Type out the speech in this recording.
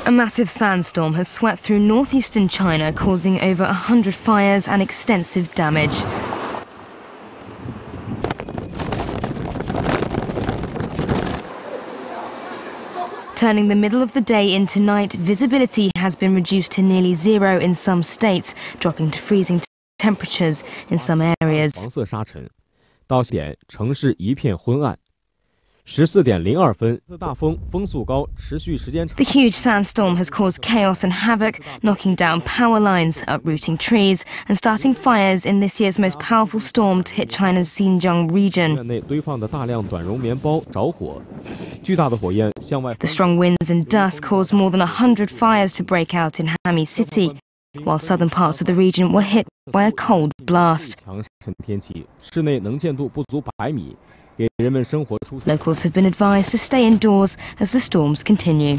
A massive sandstorm has swept through northeastern China, causing over 100 fires and extensive damage. Turning the middle of the day into night, visibility has been reduced to nearly zero in some states, dropping to freezing temperatures in some areas. 黄色沙尘，到点城市一片昏暗。14点02分，大风，风速高，持续时间长。 The huge sandstorm has caused chaos and havoc, knocking down power lines, uprooting trees, and starting fires in this year's most powerful storm to hit China's Xinjiang region. 院内堆放的大量短绒棉包着火，巨大的火焰向外。 The strong winds and dust caused more than 100 fires to break out in Hami City, while southern parts of the region were hit by a cold blast. 强阵天气，室内能见度不足100米。 Locals have been advised to stay indoors as the storms continue.